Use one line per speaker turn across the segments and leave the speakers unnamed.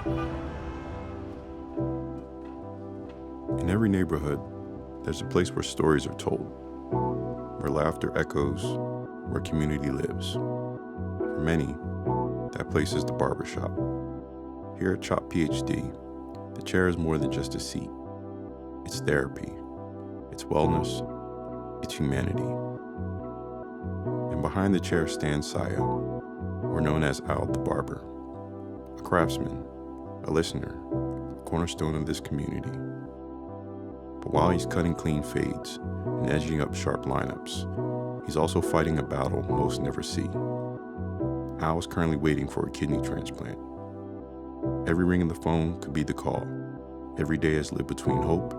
In every neighborhood, there's a place where stories are told, where laughter echoes, where community lives. For many, that place is the barbershop. Here at CHOP PhD, the chair is more than just a seat. It's therapy, it's wellness, it's humanity. And behind the chair stands Saya, or known as Al the Barber, a craftsman, a listener, a cornerstone of this community. But while he's cutting clean fades and edging up sharp lineups, he's also fighting a battle most never see. Al is currently waiting for a kidney transplant. Every ring of the phone could be the call. Every day is lived between hope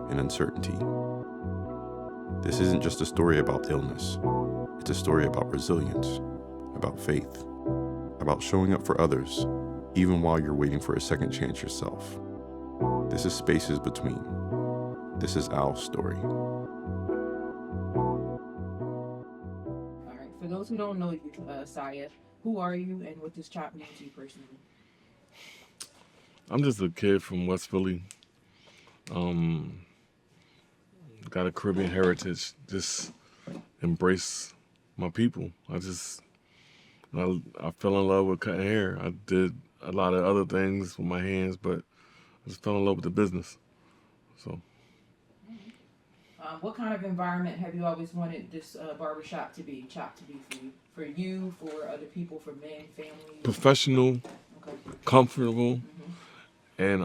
and uncertainty. This isn't just a story about illness. It's a story about resilience, about faith, about showing up for others, even while you're waiting for a second chance yourself. This is Spaces Between. This is Al's story.
All right. For those who don't know you, Saya, who are you and what does CHOP mean to you personally?
I'm just a kid from West Philly. Got a Caribbean heritage. Just embrace my people. I fell in love with cutting hair. I did a lot of other things with my hands, but I just fell in love with the business. So.
What kind of environment have you always wanted this barbershop to be, CHOP to be for you? For you, for other people, for men, family?
Professional,
okay.
Comfortable, and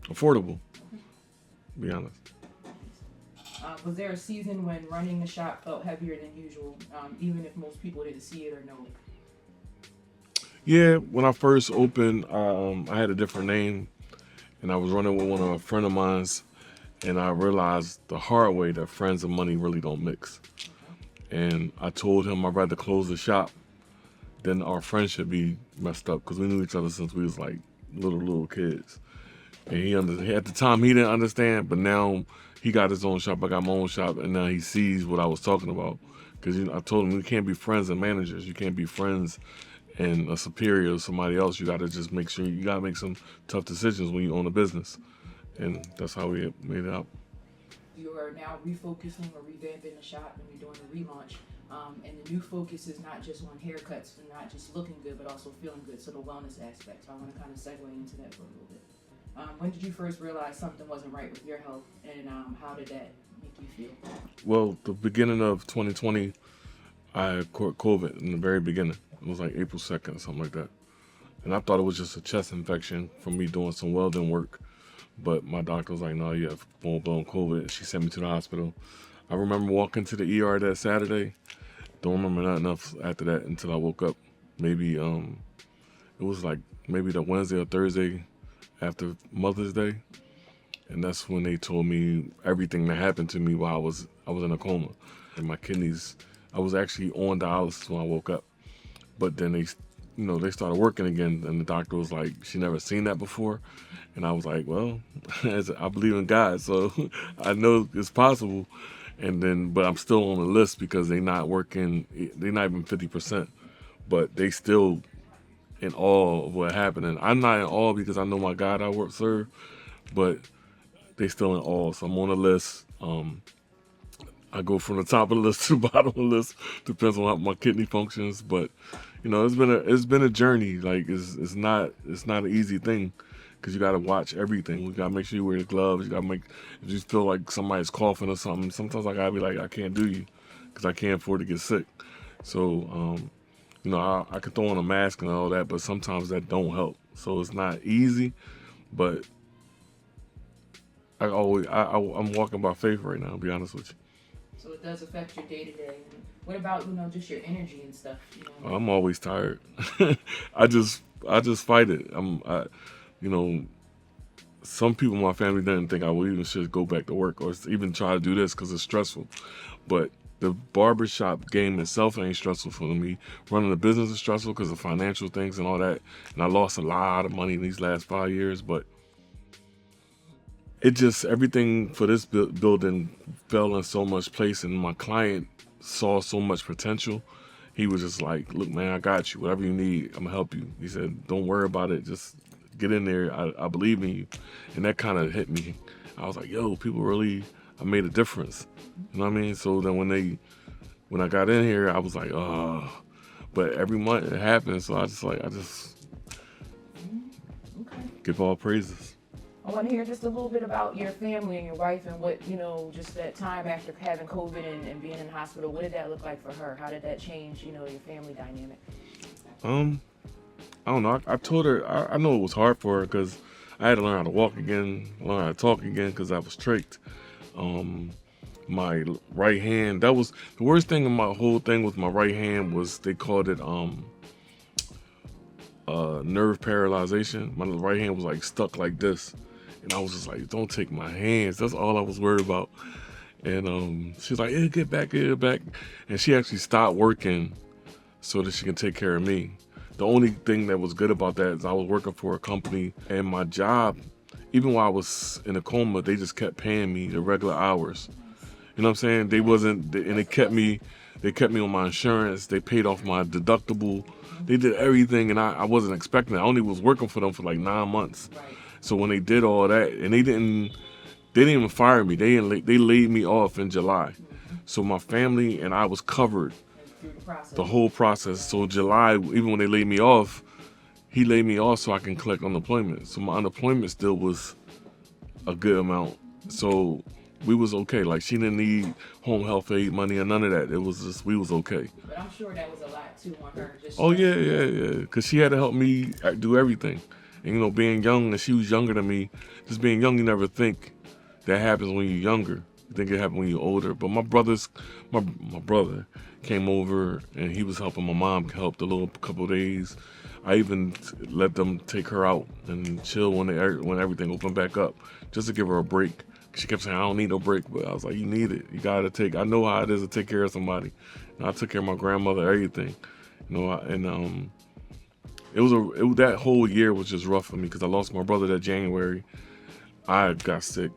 affordable, to be honest.
Was there a season when running the shop felt heavier than usual, even if most people didn't see it or know it?
Yeah, when I first opened, I had a different name, and I was running with a friend of mine's, and I realized the hard way that friends and money really don't mix. And I told him I'd rather close the shop than our friendship be messed up, because we knew each other since we was like little kids. And at the time he didn't understand, but now he got his own shop, I got my own shop, and now he sees what I was talking about. Because I told him we can't be friends and managers. You can't be friends and a superior of somebody else. You got to just make sure, you got to make some tough decisions when you own a business. And that's how we made it out.
You are now refocusing or revamping the shop, and you're doing a relaunch. And the new focus is not just on haircuts and not just looking good, but also feeling good. So the wellness aspect. So I want to kind of segue into that for a little bit. When did you first realize something wasn't right with your health, and how did that make you feel?
Well, the beginning of 2020, I caught COVID in the very beginning. It was like April 2nd, something like that. And I thought it was just a chest infection from me doing some welding work. But my doctor was like, no, you have full-blown COVID. She sent me to the hospital. I remember walking to the ER that Saturday. Don't remember nothing else after that until I woke up. Maybe it was like maybe the Wednesday or Thursday after Mother's Day. And that's when they told me everything that happened to me while I was in a coma. And my kidneys, I was actually on dialysis when I woke up. But then they started working again, and the doctor was like, she never seen that before. And I was like, well, I believe in God, so I know it's possible. And then, but I'm still on the list because they're not working, they're not even 50%, but they still in awe of what happened. And I'm not in awe because I know my God I serve, but they still in awe. So I'm on the list. I go from the top of the list to the bottom of the list, depends on how my kidney functions. But it's been a journey. Like it's not an easy thing, because you got to watch everything. You got to make sure you wear the gloves. You got to if you feel like somebody's coughing or something, sometimes I got to be like, I can't do you, because I can't afford to get sick. So I could throw on a mask and all that, but sometimes that don't help. So it's not easy, but I'm walking by faith right now, to be honest with you.
So it does affect your day-to-day. What about, just your energy and stuff?
I'm always tired. I just fight it. Some people in my family didn't think I would even should go back to work or even try to do this because it's stressful. But the barbershop game itself ain't stressful for me. Running the business is stressful because of financial things and all that. And I lost a lot of money in these last 5 years, but everything for this building fell in so much place, and my client saw so much potential. he was just like, look, man, I got you. Whatever you need, I'm gonna help you. He said, don't worry about it. Just get in there. I believe in you. And that kind of hit me. I was like, yo, people really, I made a difference. You know what I mean? So then when I got in here, I was like, oh, but every month it happens. So I just
Okay.
give all praises.
I want to hear just a little bit about your family and your wife and what, just that time after having COVID and being in the hospital. What did that look like for her? How did that change, your family dynamic?
I don't know. I told her, I know it was hard for her because I had to learn how to walk again, learn how to talk again because I was tricked. My right hand, that was the worst thing in my whole thing with my right hand was they called it nerve paralyzation. My right hand was like stuck like this. And I was just like, don't take my hands. That's all I was worried about. And she's like, yeah, get back. And she actually stopped working so that she can take care of me. The only thing that was good about that is I was working for a company and my job, even while I was in a coma, they just kept paying me the regular hours. You know what I'm saying? And they kept me on my insurance. They paid off my deductible. They did everything, and I wasn't expecting it. I only was working for them for like 9 months.
Right.
So when they did all that, and they didn't even fire me. They laid me off in July. So my family and I was covered
Through the process.
the whole process. So July, even when they laid me off, he laid me off so I can collect unemployment. So my unemployment still was a good amount. So we was okay. Like she didn't need home health aid money or none of that. It was just, we was okay.
But I'm sure that was a lot too on her.
Oh yeah. Cause she had to help me do everything. And being young, and she was younger than me, just being young, you never think that happens when you're younger. You think it happens when you're older. But my brother came over and he was helping my mom, helped a little couple of days. I even let them take her out and chill when everything opened back up, just to give her a break. She kept saying, I don't need no break, but I was like, you need it. You gotta I know how it is to take care of somebody. And I took care of my grandmother, everything. That whole year was just rough for me because I lost my brother that January. I got sick,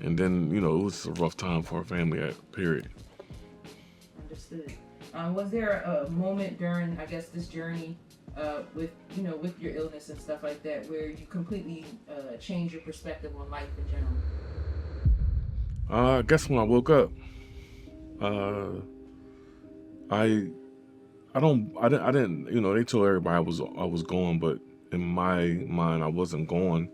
and then it was a rough time for our family. Period.
Understood. Was there a moment during, I guess, this journey with your illness and stuff like that where you completely changed your perspective on life in general?
I guess when I woke up, I didn't, they told everybody I was going, but in my mind, I wasn't going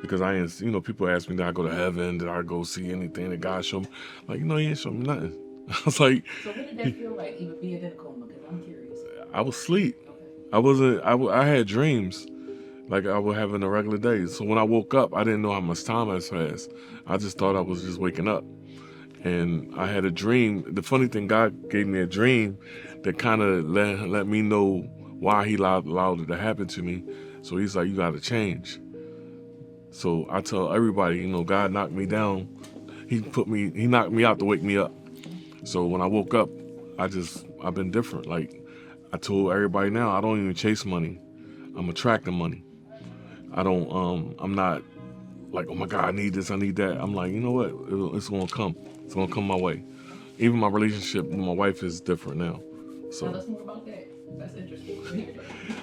because I didn't, people ask me, did I go to heaven? Did I go see anything that God showed me? Like, he ain't showed me nothing. I was like.
So what did that feel like, even being in a coma? Because I'm curious.
I was asleep.
Okay.
I had dreams like I would have in a regular day. So when I woke up, I didn't know how much time had passed. I just thought I was just waking up. And I had a dream. The funny thing, God gave me a dream that kind of let me know why he allowed it to happen to me. So he's like, you got to change. So I tell everybody, God knocked me down. He knocked me out to wake me up. So when I woke up, I've been different. Like I told everybody now, I don't even chase money. I'm attracting money. I'm not like, oh my God, I need this, I need that. I'm like, you know what? It's going to come. It's going to come my way. Even my relationship with my wife is different now. So
Tell us more about that. That's interesting.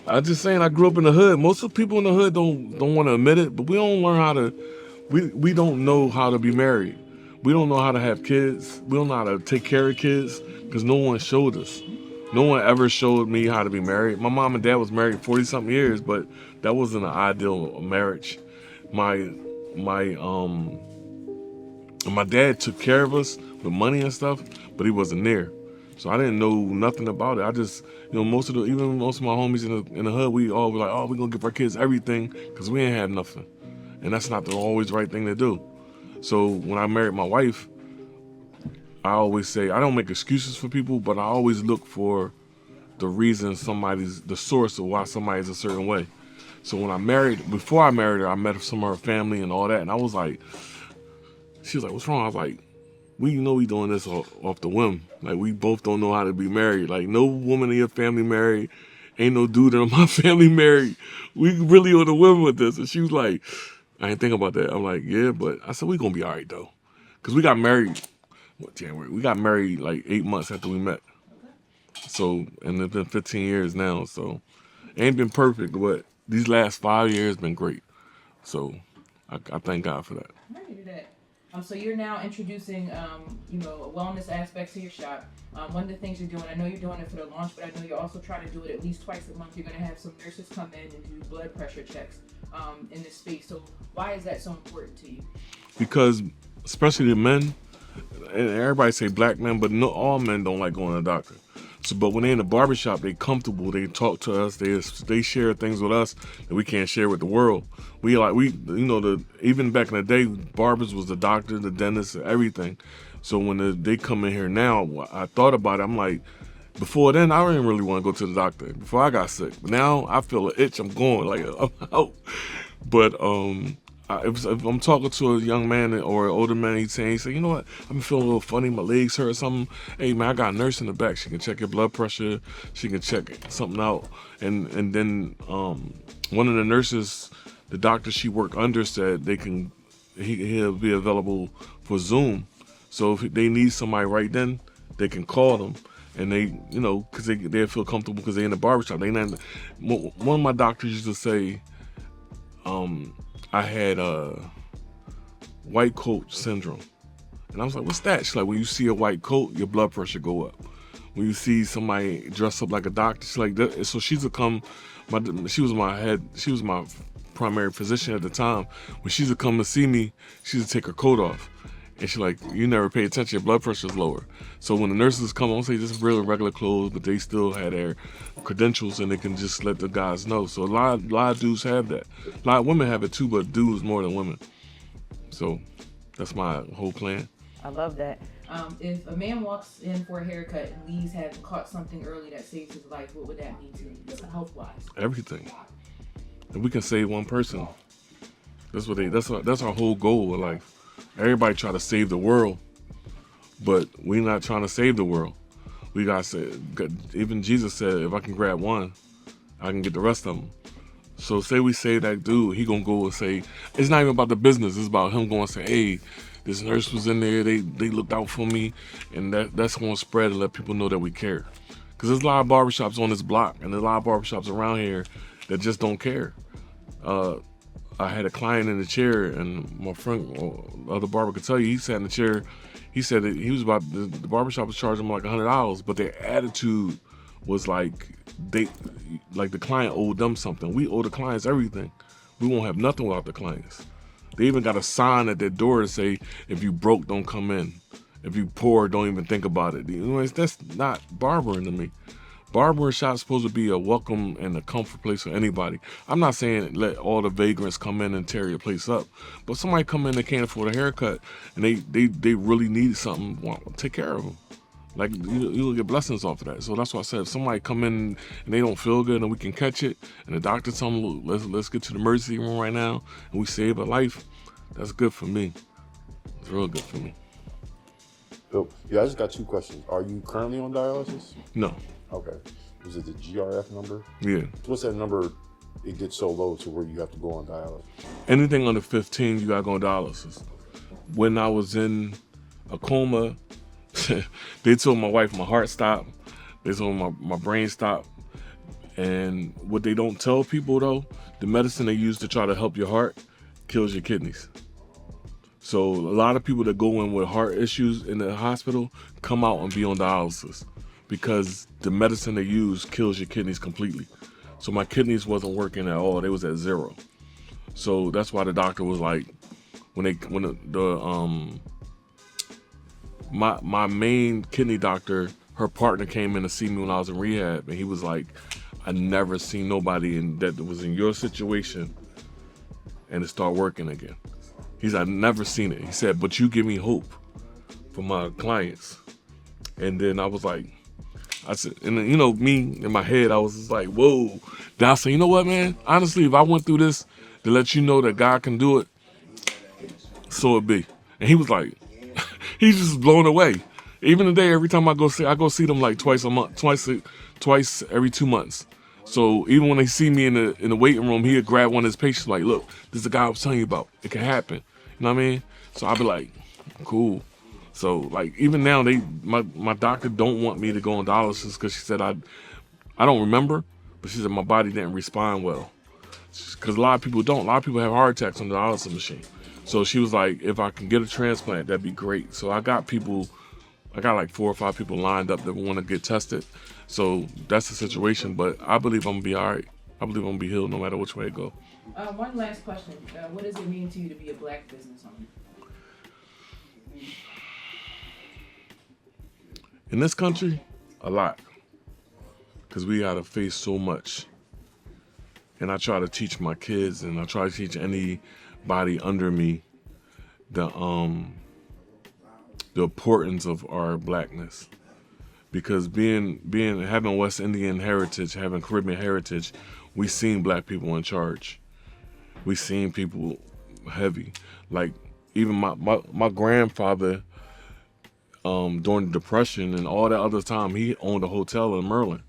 I'm just saying, I grew up in the hood. Most of the people in the hood don't want to admit it, but we don't learn how to, we don't know how to be married. We don't know how to have kids. We don't know how to take care of kids because no one showed us. No one ever showed me how to be married. My mom and dad was married 40-something years, but that wasn't an ideal marriage. My dad took care of us with money and stuff, but he wasn't there. So I didn't know nothing about it. I just, most of my homies in the hood, we all were like, oh, we're going to give our kids everything because we ain't have nothing. And that's not the always right thing to do. So when I married my wife, I always say, I don't make excuses for people, but I always look for the reason the source of why somebody's a certain way. So before I married her, I met some of her family and all that. And I was like, she was like, what's wrong? I was like, we doing this off the whim. Like, we both don't know how to be married. Like, no woman in your family married. Ain't no dude in my family married. We really on the whim with this. And she was like, I ain't think about that. I'm like, yeah, but I said, we gonna be all right, though. Because we got married, January? We got married like 8 months after we met. So, and it's been 15 years now. So, ain't been perfect, but these last 5 years been great. So, I thank God for that.
I'm ready to do that. So you're now introducing, a wellness aspect to your shop. One of the things you're doing, I know you're doing it for the launch, but I know you're also trying to do it at least twice a month. You're going to have some nurses come in and do blood pressure checks in this space. So why is that so important to you?
Because, especially the men, and everybody say black men, but no, all men don't like going to the doctor. So, but when they're in the barbershop, they comfortable. They talk to us. They share things with us that we can't share with the world. Even back in the day, barbers was the doctor, the dentist, everything. So when they come in here now, I thought about it. I'm like, before then, I didn't really want to go to the doctor. Before I got sick, but now I feel an itch. I'm going like I'm out. But if I'm talking to a young man or an older man, he say, you know what, I've been feeling a little funny, my legs hurt or something. Hey man, I got a nurse in the back. She can check your blood pressure. She can check something out. And then one of the nurses, the doctor she worked under, said he'll be available for Zoom. So if they need somebody right then, they can call them. And they, because they feel comfortable because they're in the barbershop. One of my doctors used to say, I had white coat syndrome. And I was like, what's that? She's like, when you see a white coat, your blood pressure go up. When you see somebody dressed up like a doctor, she's like that. So she was my primary physician at the time. When she used to come to see me, she used to take her coat off. And she's like, you never pay attention, your blood pressure's lower. So when the nurses come, I don't say just regular clothes, but they still had their credentials and they can just let the guys know. So a lot of dudes have that. A lot of women have it too, but dudes more than women. So that's my whole plan.
I love that. If a man walks in for a haircut and Lee's had caught something early that saves his life, what would that mean to you, health-wise?
Everything. If we can save one person, that's our whole goal in life. Everybody try to save the world, but we're not trying to save the world. We got to say, even Jesus said, if I can grab one, I can get the rest of them. So say we save that dude, he gonna go and say, it's not even about the business, it's about him going to say, hey, this nurse was in there, they looked out for me, and that's gonna spread and let people know that we care. Because there's a lot of barbershops on this block, and there's a lot of barbershops around here that just don't care. I had a client in the chair, and my friend, other barber could tell you, he sat in the chair. He said that he was the barbershop was charging him like $100, but their attitude was like the client owed them something. We owe the clients everything. We won't have nothing without the clients. They even got a sign at their door to say, if you broke, don't come in. If you poor, don't even think about it. That's not barbering to me. Barber shop's supposed to be a welcome and a comfort place for anybody. I'm not saying let all the vagrants come in and tear your place up, but somebody come in that can't afford a haircut and they really need something, well, take care of them. Like you'll get blessings off of that. So that's why I said if somebody come in and they don't feel good and we can catch it, and the doctor tell them, look, let's get to the emergency room right now and we save a life, that's good for me. It's real good for me.
Yeah, I just got two questions. Are you currently on dialysis?
No.
Okay. Was it the GRF number?
Yeah.
What's that number? It gets so low to where you have to go on dialysis.
Anything under 15, you gotta go on dialysis. When I was in a coma, they told my wife my heart stopped. They told my brain stopped. And what they don't tell people though, the medicine they use to try to help your heart kills your kidneys. So a lot of people that go in with heart issues in the hospital come out and be on dialysis because the medicine they use kills your kidneys completely. So my kidneys wasn't working at all; they was at 0. So that's why the doctor was like, my main kidney doctor, her partner came in to see me when I was in rehab, and he was like, I never seen nobody that was in your situation and it start working again. He's I've never seen it. He said, but you give me hope for my clients. And then I was like, I said, and then, me in my head, I was just like, whoa. Then I said, you know what, man? Honestly, if I went through this to let you know that God can do it, so it be. And he was like, he's just blown away. Even today, every time I go see them like twice a month, twice every 2 months. So even when they see me in the waiting room, he'll grab one of his patients like, look, this is the guy I was telling you about. It can happen. You know what I mean? So I'll be like, cool. So like even now, my doctor don't want me to go on dialysis because she said I don't remember, but she said my body didn't respond well. Because a lot of people don't. A lot of people have heart attacks on the dialysis machine. So she was like, if I can get a transplant, that'd be great. So I got like 4 or 5 people lined up that want to get tested. So that's the situation. But I believe I'm gonna be all right. I believe I'm gonna be healed no matter which way it go.
One last question. What does it mean to you to be a black business owner?
In this country, a lot. Because we gotta face so much. And I try to teach my kids, and I try to teach anybody under me the importance of our blackness. Because having West Indian heritage, having Caribbean heritage, we seen black people in charge. We seen people heavy. Like even my grandfather, during the Depression and all that other time, he owned a hotel in Maryland.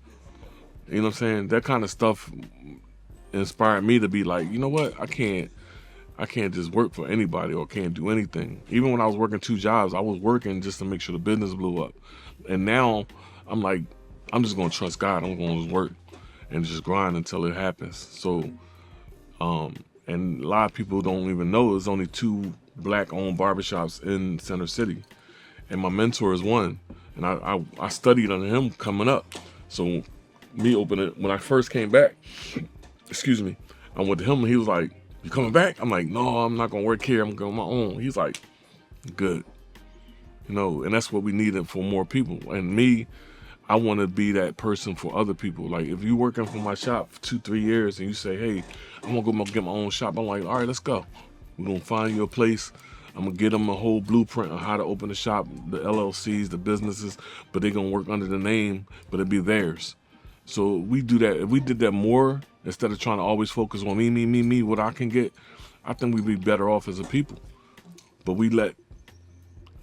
You know what I'm saying? That kind of stuff inspired me to be like, you know what? I can't just work for anybody or can't do anything. Even when I was working 2 jobs, I was working just to make sure the business blew up. And now I'm like, I'm just gonna trust God. I'm gonna just work and just grind until it happens. So, and a lot of people don't even know there's only 2 black-owned barbershops in Center City, and my mentor is one. And I studied under him coming up. So me opening when I first came back, excuse me, I went to him and he was like, "You coming back?" I'm like, "No, I'm not gonna work here. I'm going on my own." He's like, "Good." You know, and that's what we needed for more people. And me, I want to be that person for other people. Like if you working for my shop for 2-3 years and you say, "Hey, I'm gonna go get my own shop," I'm like, "All right, let's go. We're gonna find you a place. I'm gonna get them a whole blueprint on how to open the shop, the LLCs, the businesses, but they're gonna work under the name, but it'll be theirs." So we do that. If we did that more, instead of trying to always focus on me, what I can get, I think we'd be better off as a people. But we let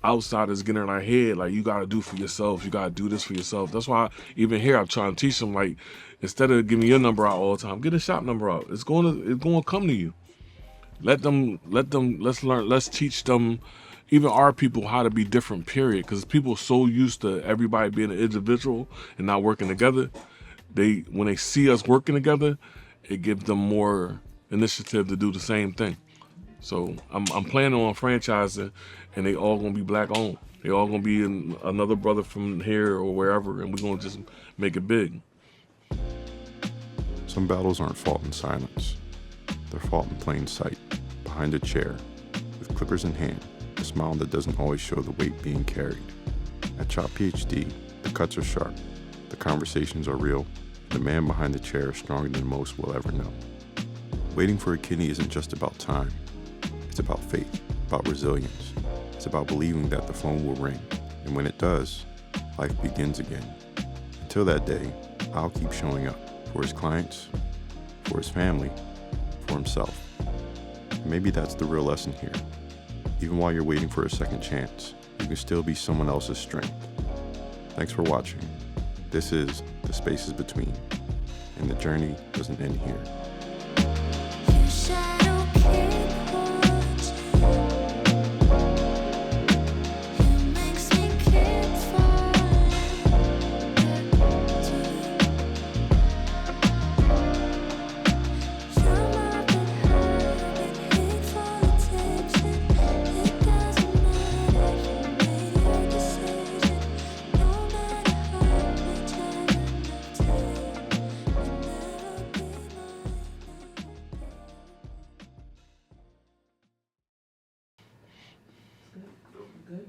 outsiders get in our head, like, you gotta do for yourself, you gotta do this for yourself. That's why even here I'm trying to teach them, like, instead of giving your number out all the time, get a shop number out. It's going to come to you. Let's teach them, even our people, how to be different, period. Because people are so used to everybody being an individual and not working together. When they see us working together, it gives them more initiative to do the same thing. So I'm planning on franchising, and they all gonna be black owned. They all gonna be another brother from here or wherever, and we're gonna just make it big.
Some battles aren't fought in silence. They're fought in plain sight, behind a chair, with clippers in hand, a smile that doesn't always show the weight being carried. At Chop PhD, the cuts are sharp, the conversations are real, and the man behind the chair is stronger than most will ever know. Waiting for a kidney isn't just about time. It's about faith, about resilience. It's about believing that the phone will ring, and when it does, life begins again. Until that day, I'll keep showing up for his clients, for his family, for himself. And maybe that's the real lesson here. Even while you're waiting for a second chance, you can still be someone else's strength. Thanks for watching. This is The Spaces Between, and the journey doesn't end here.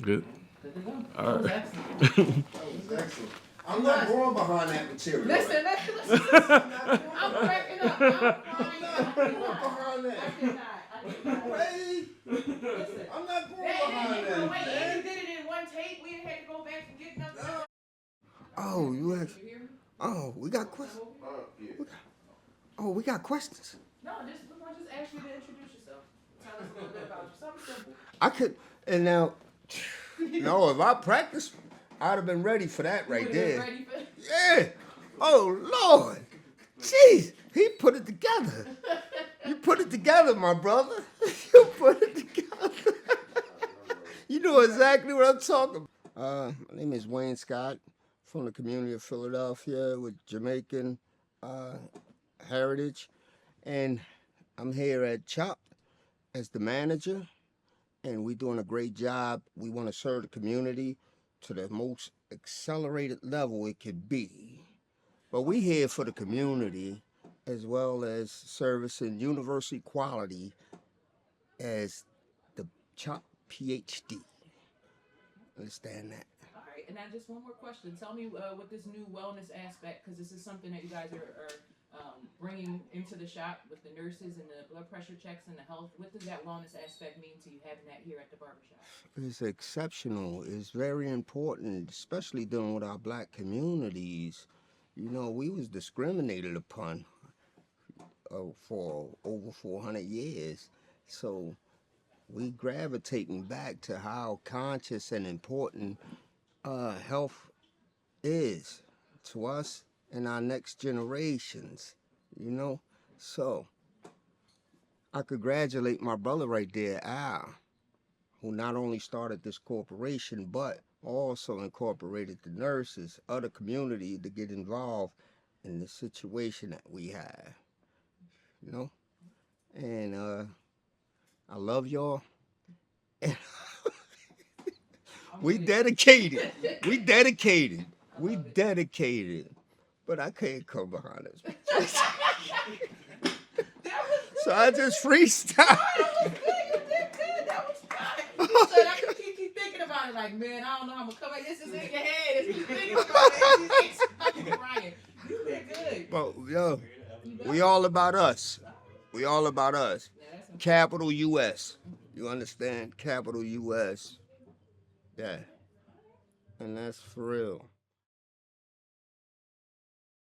Good.
Good to go.
All
That was
right.
excellent.
Excellent. I'm not going behind that material.
Listen. I'm cracking up.
I'm not going behind
I
that.
did not.
Ray,
Listen.
I'm not going
That
behind
didn't
that.
wait,
man.
you did it in one take. We didn't have to go back and get another.
Oh, you asked.
You hear me?
Oh, we got questions. Oh, we got questions.
No, I just ask you to introduce yourself. Tell us a little bit about you. Something simple.
I could, and now, no, if I practiced, I'd have been ready for that right
You
there.
ready for
Yeah. Oh Lord. Jeez, he put it together. You put it together, my brother. You put it together. You know exactly what I'm talking about. My name is Wayne Scott from the community of Philadelphia with Jamaican heritage. And I'm here at CHOP as the manager. And we're doing a great job. We want to serve the community to the most accelerated level it could be. But we here for the community as well as servicing university quality as the CHOP PhD. Understand that?
All right, and now just one more question. Tell me what this new wellness aspect, because this is something that you guys are bringing into the shop with the nurses and the blood pressure checks and the health. What does that wellness aspect mean to you having that here at the barbershop?
It's exceptional. It's very important, especially dealing with our black communities. You know, we was discriminated upon for over 400 years. So we gravitating back to how conscious and important health is to us and our next generations, you know? So I congratulate my brother right there, Al, who not only started this corporation, but also incorporated the nurses, other community to get involved in the situation that we have, you know? And I love y'all. We dedicated. We dedicated. We dedicated. But I can't come behind this. So I just freestyle.
That was fine. You said I could keep thinking about it. Like, man, I don't know how I'm gonna come. This is in your head. It's keep thinking about it. I'm crying. You did good.
But yo, we all about us. We all about us. Capital US. You understand? Capital US. Yeah. And that's for real.